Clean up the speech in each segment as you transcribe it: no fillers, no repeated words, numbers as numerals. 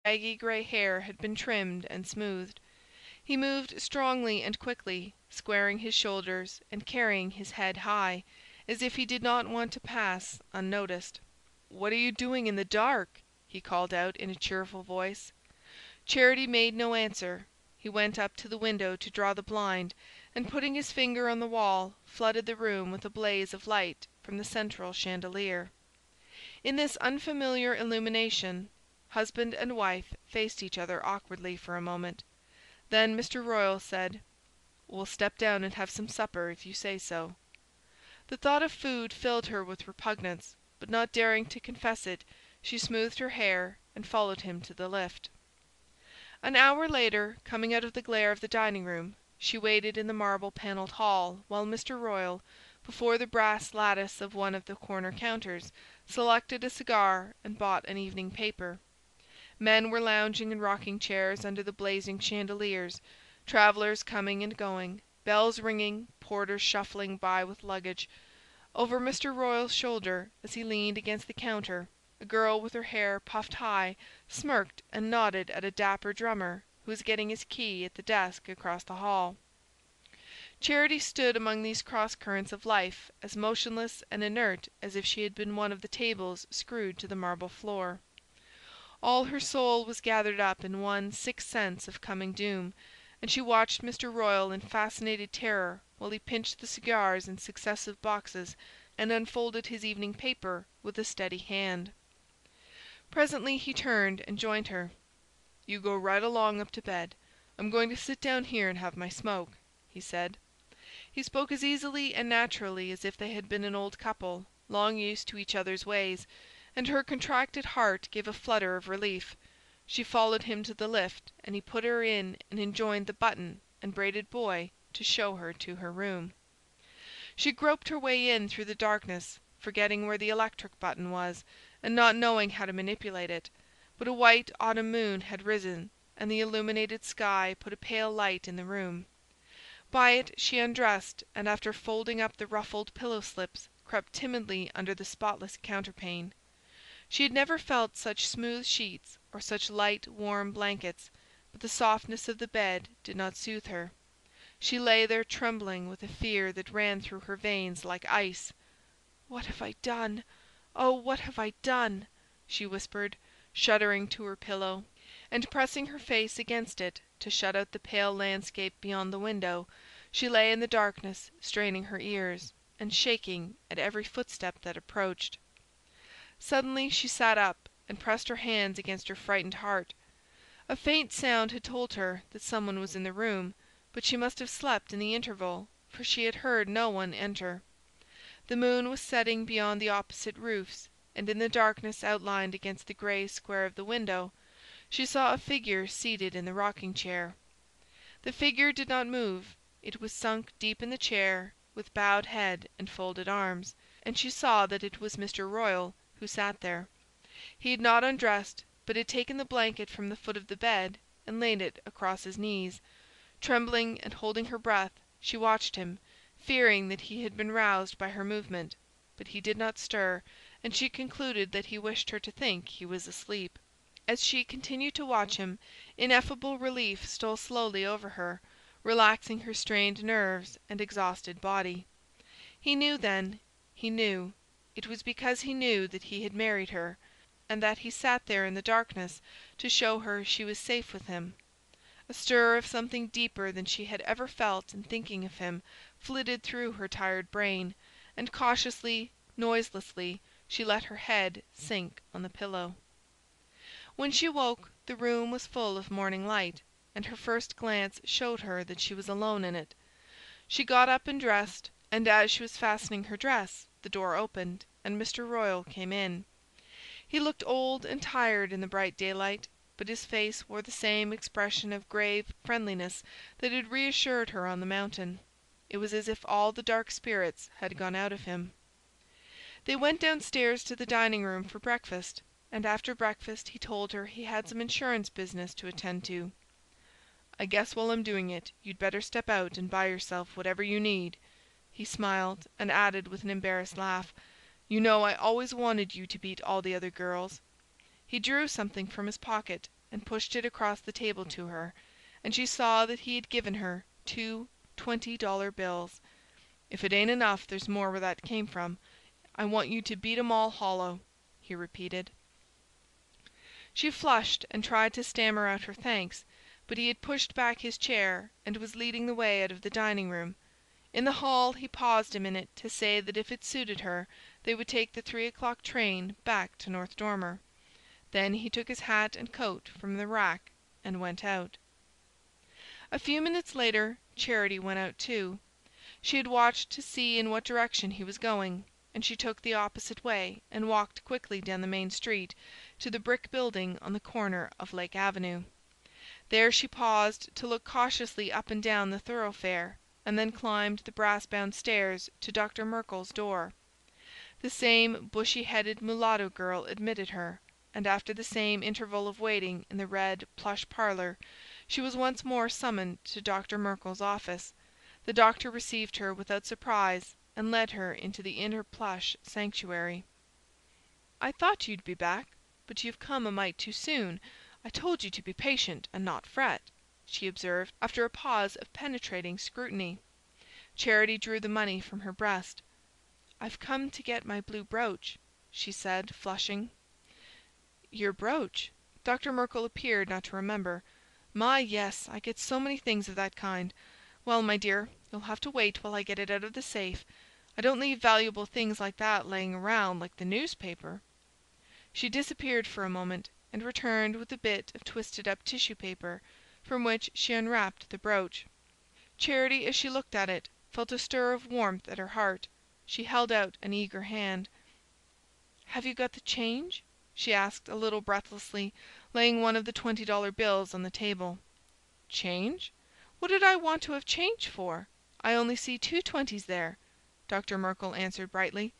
shaggy gray hair had been trimmed and smoothed. He moved strongly and quickly, squaring his shoulders and carrying his head high, as if he did not want to pass unnoticed. "What are you doing in the dark?" he called out in a cheerful voice. Charity made no answer. He went up to the window to draw the blind, and putting his finger on the wall, flooded the room with a blaze of light from the central chandelier. In this unfamiliar illumination, husband and wife faced each other awkwardly for a moment. Then Mr. Royal said, "We'll step down and have some supper, if you say so." The thought of food filled her with repugnance, but not daring to confess it, she smoothed her hair and followed him to the lift. An hour later, coming out of the glare of the dining-room, she waited in the marble-panelled hall while Mr. Royal, before the brass lattice of one of the corner counters, selected a cigar and bought an evening paper. Men were lounging in rocking-chairs under the blazing chandeliers, travellers coming and going, bells ringing, porters shuffling by with luggage. Over Mr. Royal's shoulder, as he leaned against the counter, a girl with her hair puffed high smirked and nodded at a dapper drummer who was getting his key at the desk across the hall. Charity stood among these cross-currents of life as motionless and inert as if she had been one of the tables screwed to the marble floor. All her soul was gathered up in one sick sense of coming doom, and she watched Mr. Royal in fascinated terror while he pinched the cigars in successive boxes and unfolded his evening paper with a steady hand. Presently he turned and joined her. "You go right along up to bed. I'm going to sit down here and have my smoke," he said. He spoke as easily and naturally as if they had been an old couple, long used to each other's ways, and her contracted heart gave a flutter of relief. She followed him to the lift, and he put her in and enjoined the button and braided boy to show her to her room. She groped her way in through the darkness, forgetting where the electric button was, and not knowing how to manipulate it. But a white autumn moon had risen, and the illuminated sky put a pale light in the room. By it she undressed, and after folding up the ruffled pillow-slips, crept timidly under the spotless counterpane. She had never felt such smooth sheets or such light, warm blankets, but the softness of the bed did not soothe her. She lay there trembling with a fear that ran through her veins like ice. "What have I done? Oh, what have I done?" she whispered, shuddering to her pillow, and pressing her face against it to shut out the pale landscape beyond the window. She lay in the darkness, straining her ears, and shaking at every footstep that approached. Suddenly she sat up and pressed her hands against her frightened heart. A faint sound had told her that someone was in the room, but she must have slept in the interval, for she had heard no one enter. The moon was setting beyond the opposite roofs, and in the darkness outlined against the grey square of the window, she saw a figure seated in the rocking-chair. The figure did not move. It was sunk deep in the chair, with bowed head and folded arms, and she saw that it was Mr. Royal who sat there. He had not undressed, but had taken the blanket from the foot of the bed and laid it across his knees. Trembling and holding her breath, she watched him, fearing that he had been roused by her movement. But he did not stir, and she concluded that he wished her to think he was asleep. As she continued to watch him, ineffable relief stole slowly over her, relaxing her strained nerves and exhausted body. He knew then, he knew. It was because he knew that he had married her, and that he sat there in the darkness to show her she was safe with him. A stir of something deeper than she had ever felt in thinking of him flitted through her tired brain, and cautiously, noiselessly, she let her head sink on the pillow. When she woke, the room was full of morning light, and her first glance showed her that she was alone in it. She got up and dressed, and as she was fastening her dress, the door opened, and Mr. Royal came in. He looked old and tired in the bright daylight, but his face wore the same expression of grave friendliness that had reassured her on the mountain. It was as if all the dark spirits had gone out of him. They went downstairs to the dining-room for breakfast, and after breakfast he told her he had some insurance business to attend to. "I guess while I'm doing it, you'd better step out and buy yourself whatever you need." He smiled, and added with an embarrassed laugh, "You know I always wanted you to beat all the other girls." He drew something from his pocket, and pushed it across the table to her, and she saw that he had given her two $20 bills. "If it ain't enough, there's more where that came from. I want you to beat 'em all hollow," he repeated. She flushed and tried to stammer out her thanks, but he had pushed back his chair and was leading the way out of the dining room. In the hall he paused a minute to say that if it suited her they would take the 3 o'clock train back to North Dormer. Then he took his hat and coat from the rack and went out. A few minutes later Charity went out too. She had watched to see in what direction he was going, and she took the opposite way and walked quickly down the main street to the brick building on the corner of Lake Avenue. There she paused to look cautiously up and down the thoroughfare, and then climbed the brass-bound stairs to Dr. Merkel's door. The same bushy-headed mulatto girl admitted her, and after the same interval of waiting in the red plush parlour, she was once more summoned to Dr. Merkel's office. The doctor received her without surprise and led her into the inner plush sanctuary. "I thought you'd be back, but you've come a mite too soon. I told you to be patient and not fret," she observed, after a pause of penetrating scrutiny. Charity drew the money from her breast. "I've come to get my blue brooch," she said, flushing. "Your brooch?" Dr. Merkel appeared not to remember. "My, yes, I get so many things of that kind. Well, my dear, you'll have to wait while I get it out of the safe. I don't leave valuable things like that laying around like the newspaper." She disappeared for a moment, and returned with a bit of twisted-up tissue paper, from which she unwrapped the brooch. Charity, as she looked at it, felt a stir of warmth at her heart. She held out an eager hand. "Have you got the change?" she asked a little breathlessly, laying one of the $20 bills on the table. "Change? What did I want to have change for? I only see two 20s there," Dr. Merkel answered brightly.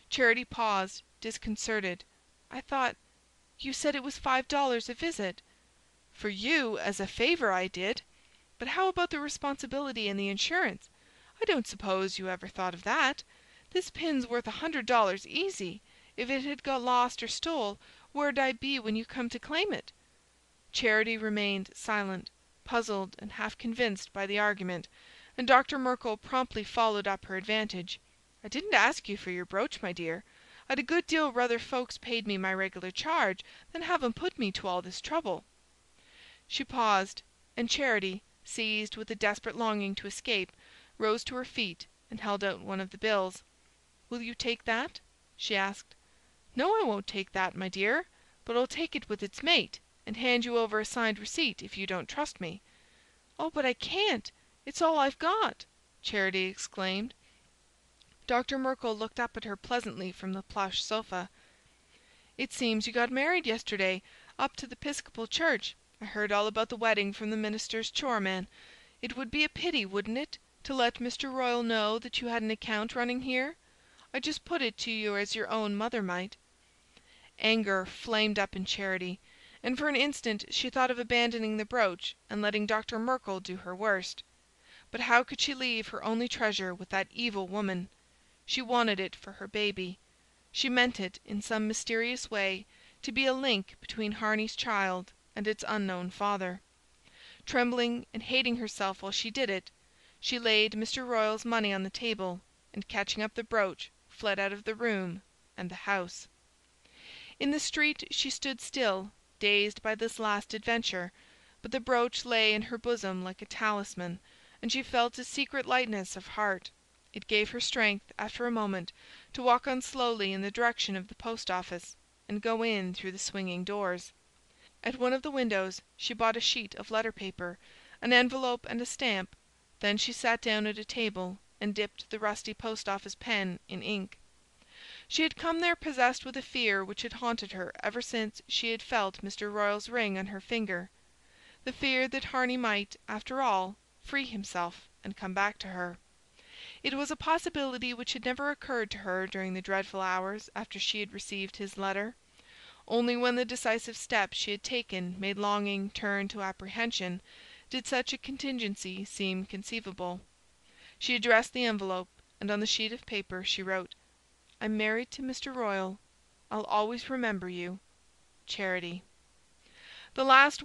Charity paused, disconcerted. "I thought you said it was $5 a visit." "For you, as a favour, I did. But how about the responsibility and the insurance? I don't suppose you ever thought of that. This pin's worth $100 easy. If it had got lost or stole, where'd I be when you come to claim it?" Charity remained silent, puzzled and half convinced by the argument, and Dr. Merkel promptly followed up her advantage. "I didn't ask you for your brooch, my dear. I'd a good deal ruther folks paid me my regular charge than have 'em put me to all this trouble." She paused, and Charity, seized with a desperate longing to escape, rose to her feet and held out one of the bills. "Will you take that?" she asked. "No, I won't take that, my dear, but I'll take it with its mate, and hand you over a signed receipt if you don't trust me." "Oh, but I can't. It's all I've got," Charity exclaimed. Dr. Merkel looked up at her pleasantly from the plush sofa. "It seems you got married yesterday, up to the 'Piscopal church. I heard all about the wedding from the minister's choreman. It would be a pity, wouldn't it, to let Mr. Royal know that you had an account running here? I just put it to you as your own mother might." Anger flamed up in Charity, and for an instant she thought of abandoning the brooch and letting Dr. Merkel do her worst. But how could she leave her only treasure with that evil woman? She wanted it for her baby. She meant it, in some mysterious way, to be a link between Harney's child and its unknown father. Trembling and hating herself while she did it, she laid Mr. Royal's money on the table, and catching up the brooch, fled out of the room and the house. In the street she stood still, dazed by this last adventure, but the brooch lay in her bosom like a talisman, and she felt a secret lightness of heart. It gave her strength, after a moment, to walk on slowly in the direction of the post office, and go in through the swinging doors. At one of the windows she bought a sheet of letter paper, an envelope and a stamp. Then she sat down at a table and dipped the rusty post office pen in ink. She had come there possessed with a fear which had haunted her ever since she had felt Mr. Royal's ring on her finger, the fear that Harney might, after all, free himself and come back to her. It was a possibility which had never occurred to her during the dreadful hours after she had received his letter. Only when the decisive step she had taken made longing turn to apprehension did such a contingency seem conceivable. She addressed the envelope, and on the sheet of paper she wrote, "I'm married to Mr. Royal. I'll always remember you. Charity." The last